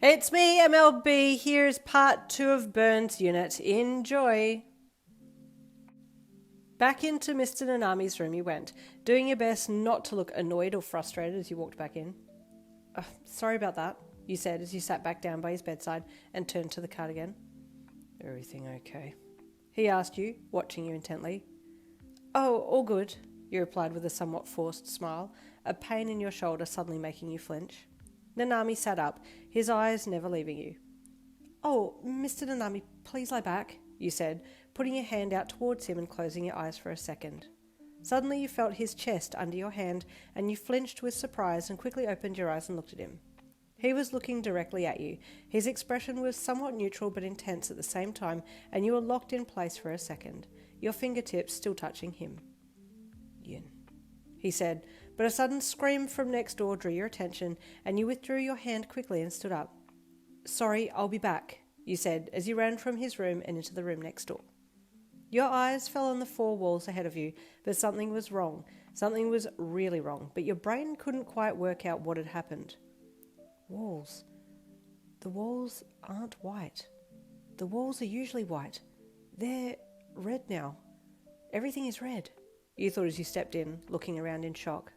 It's me, MLB. Here's part 2 of Burns' unit. Enjoy. Back into Mr. Nanami's room you went, doing your best not to look annoyed or frustrated as you walked back in. Sorry about that, you said as you sat back down by his bedside and turned to the card again. Everything okay? He asked you, watching you intently. Oh, all good, you replied with a somewhat forced smile, a pain in your shoulder suddenly making you flinch. Nanami sat up, his eyes never leaving you. Oh, Mr. Nanami, please lie back, you said, putting your hand out towards him and closing your eyes for a second. Suddenly you felt his chest under your hand and you flinched with surprise and quickly opened your eyes and looked at him. He was looking directly at you. His expression was somewhat neutral but intense at the same time, and you were locked in place for a second, your fingertips still touching him. Yin, he said, but a sudden scream from next door drew your attention and you withdrew your hand quickly and stood up. Sorry, I'll be back, you said as you ran from his room and into the room next door. Your eyes fell on the four walls ahead of you, but something was wrong. Something was really wrong, but your brain couldn't quite work out what had happened. Walls. The walls aren't white. The walls are usually white. They're red now. Everything is red, you thought as you stepped in, looking around in shock.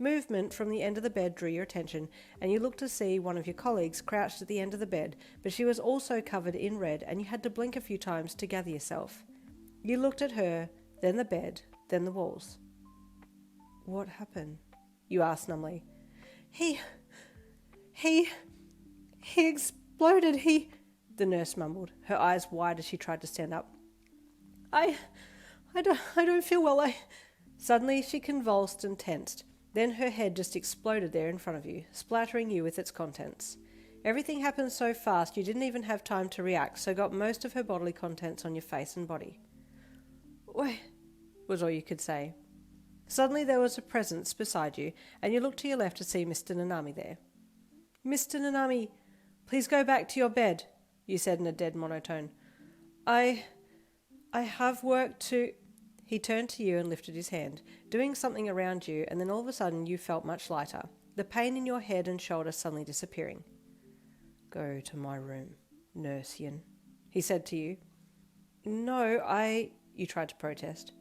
Movement from the end of the bed drew your attention, and you looked to see one of your colleagues crouched at the end of the bed, but she was also covered in red, and you had to blink a few times to gather yourself. You looked at her, then the bed, then the walls. What happened? You asked numbly. He exploded, the nurse mumbled, her eyes wide as she tried to stand up. I don't feel well, Suddenly she convulsed and tensed. Then her head just exploded there in front of you, splattering you with its contents. Everything happened so fast you didn't even have time to react, so got most of her bodily contents on your face and body. Wait, was all you could say. Suddenly there was a presence beside you, and you looked to your left to see Mr. Nanami there. Mr. Nanami, please go back to your bed, you said in a dead monotone. I have work to... He turned to you and lifted his hand, doing something around you, and then all of a sudden you felt much lighter, the pain in your head and shoulder suddenly disappearing. Go to my room, Nurse Yin, he said to you. No, you tried to protest.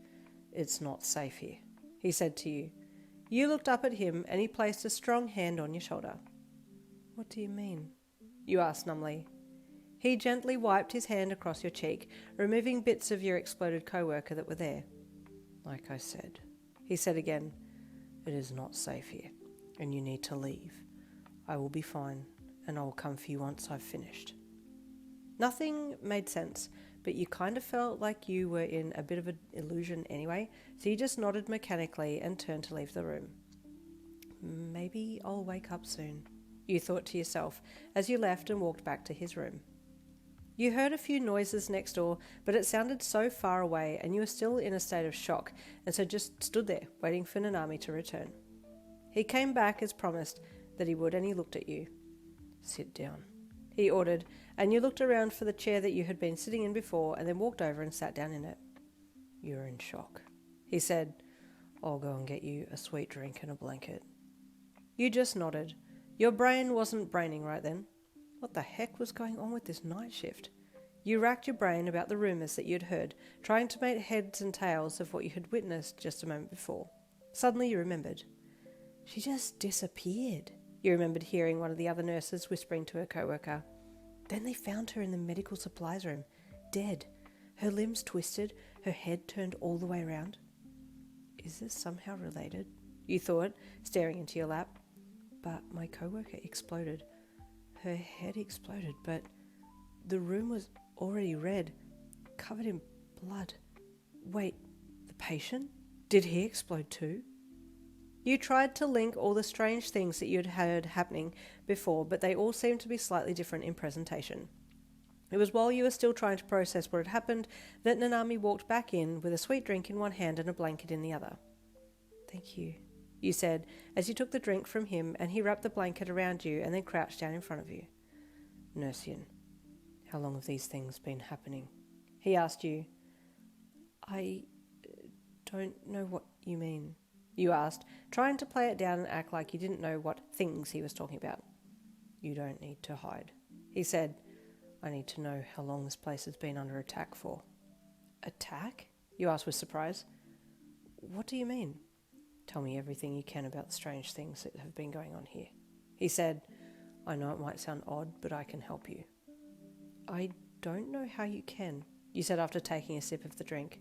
It's not safe here, he said to you. You looked up at him and he placed a strong hand on your shoulder. What do you mean? You asked numbly. He gently wiped his hand across your cheek, removing bits of your exploded co-worker that were there. Like I said, he said again, it is not safe here, and you need to leave. I will be fine, and I will come for you once I've finished. Nothing made sense, but you kind of felt like you were in a bit of an illusion anyway, so you just nodded mechanically and turned to leave the room. Maybe I'll wake up soon, you thought to yourself as you left and walked back to his room. You heard a few noises next door, but it sounded so far away and you were still in a state of shock, and so just stood there waiting for Nanami to return. He came back as promised that he would, and he looked at you. Sit down, he ordered, and you looked around for the chair that you had been sitting in before and then walked over and sat down in it. You're in shock, he said. I'll go and get you a sweet drink and a blanket. You just nodded. Your brain wasn't braining right then. What the heck was going on with this night shift? You racked your brain about the rumours that you'd heard, trying to make heads and tails of what you had witnessed just a moment before. Suddenly you remembered. She just disappeared, you remembered hearing one of the other nurses whispering to her co-worker. Then they found her in the medical supplies room, dead, her limbs twisted, her head turned all the way around. Is this somehow related? You thought, staring into your lap. But my co-worker exploded. Her head exploded, but the room was already red, covered in blood. Wait, the patient? Did he explode too? You tried to link all the strange things that you'd heard happening before, but they all seemed to be slightly different in presentation. It was while you were still trying to process what had happened that Nanami walked back in with a sweet drink in one hand and a blanket in the other. Thank you, you said, as you took the drink from him and he wrapped the blanket around you and then crouched down in front of you. Nurse Yin, how long have these things been happening? He asked you. I don't know what you mean, you asked, trying to play it down and act like you didn't know what things he was talking about. You don't need to hide. He said, I need to know how long this place has been under attack for. Attack? You asked with surprise. What do you mean? Tell me everything you can about the strange things that have been going on here. He said, I know it might sound odd, but I can help you. I don't know how you can, you said after taking a sip of the drink.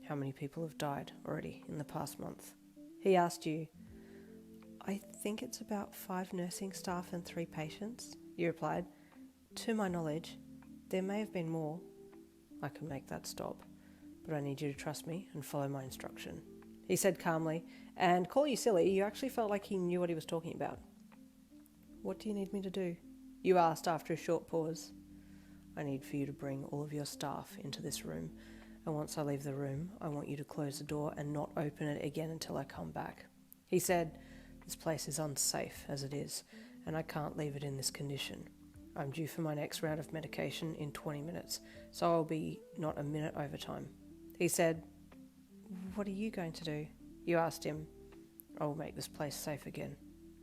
How many people have died already in the past month? He asked you. I think it's about 5 nursing staff and 3 patients, you replied. To my knowledge, there may have been more. I can make that stop, but I need you to trust me and follow my instruction. He said calmly, and call you silly, you actually felt like he knew what he was talking about. What do you need me to do? You asked after a short pause. I need for you to bring all of your staff into this room, and once I leave the room, I want you to close the door and not open it again until I come back. He said, this place is unsafe as it is, and I can't leave it in this condition. I'm due for my next round of medication in 20 minutes, so I'll be not a minute overtime. He said, what are you going to do? You asked him. I will make this place safe again.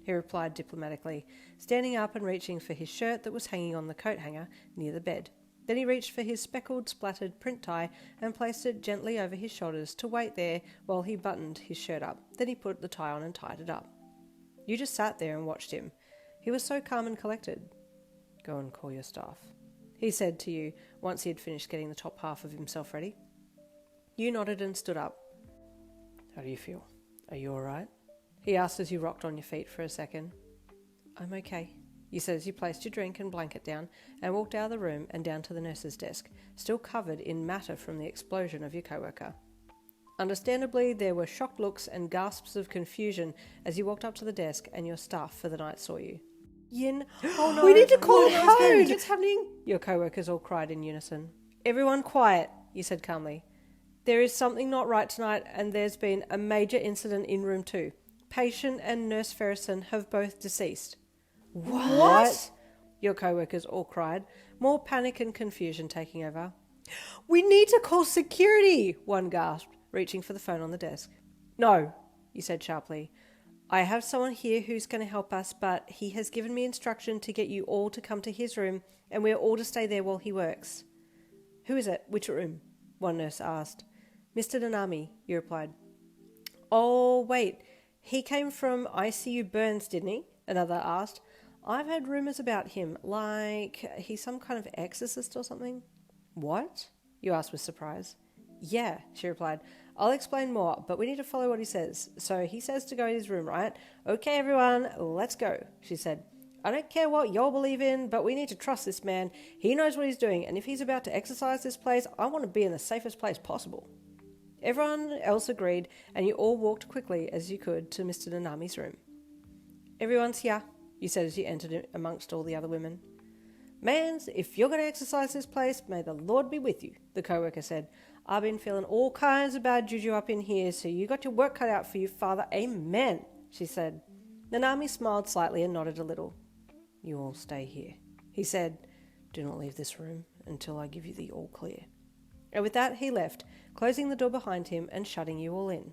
He replied diplomatically, standing up and reaching for his shirt that was hanging on the coat hanger near the bed. Then he reached for his speckled, splattered print tie and placed it gently over his shoulders to wait there while he buttoned his shirt up. Then he put the tie on and tied it up. You just sat there and watched him. He was so calm and collected. Go and call your staff, he said to you once he had finished getting the top half of himself ready. You nodded and stood up. How do you feel? Are you all right? He asked as you rocked on your feet for a second. I'm okay, you said as you placed your drink and blanket down and walked out of the room and down to the nurse's desk, still covered in matter from the explosion of your co-worker. Understandably, there were shocked looks and gasps of confusion as you walked up to the desk and your staff for the night saw you. Yin, oh no, we need to call code! What's happening? Your co-workers all cried in unison. Everyone quiet, you said calmly. There is something not right tonight and there's been a major incident in room 2. Patient and Nurse Ferrison have both deceased. What? Your co-workers all cried, more panic and confusion taking over. We need to call security, one gasped, reaching for the phone on the desk. No, you said sharply. I have someone here who's going to help us, but he has given me instruction to get you all to come to his room, and we're all to stay there while he works. Who is it? Which room? One nurse asked. Mr Nanami, you replied. Oh, wait, he came from ICU Burns, didn't he? Another asked. I've heard rumours about him, like he's some kind of exorcist or something. What? You asked with surprise. Yeah, she replied. I'll explain more, but we need to follow what he says. So he says to go in his room, right? Okay, everyone, let's go, she said. I don't care what y'all believe in, but we need to trust this man. He knows what he's doing, and if he's about to exercise this place, I want to be in the safest place possible. Everyone else agreed, and you all walked quickly as you could to Mr Nanami's room. Everyone's here, you said as you entered amongst all the other women. Mans, if you're going to exercise this place, may the Lord be with you, the co-worker said. I've been feeling all kinds of bad juju up in here, so you got your work cut out for you, Father. Amen, she said. Nanami smiled slightly and nodded a little. You all stay here, he said. Do not leave this room until I give you the all clear. And with that, he left, closing the door behind him and shutting you all in.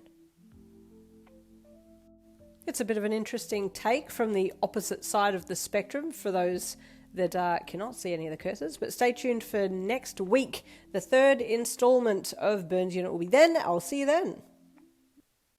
It's a bit of an interesting take from the opposite side of the spectrum for those that cannot see any of the curses, but stay tuned for next week. The 3rd installment of Burns Unit will be then. I'll see you then.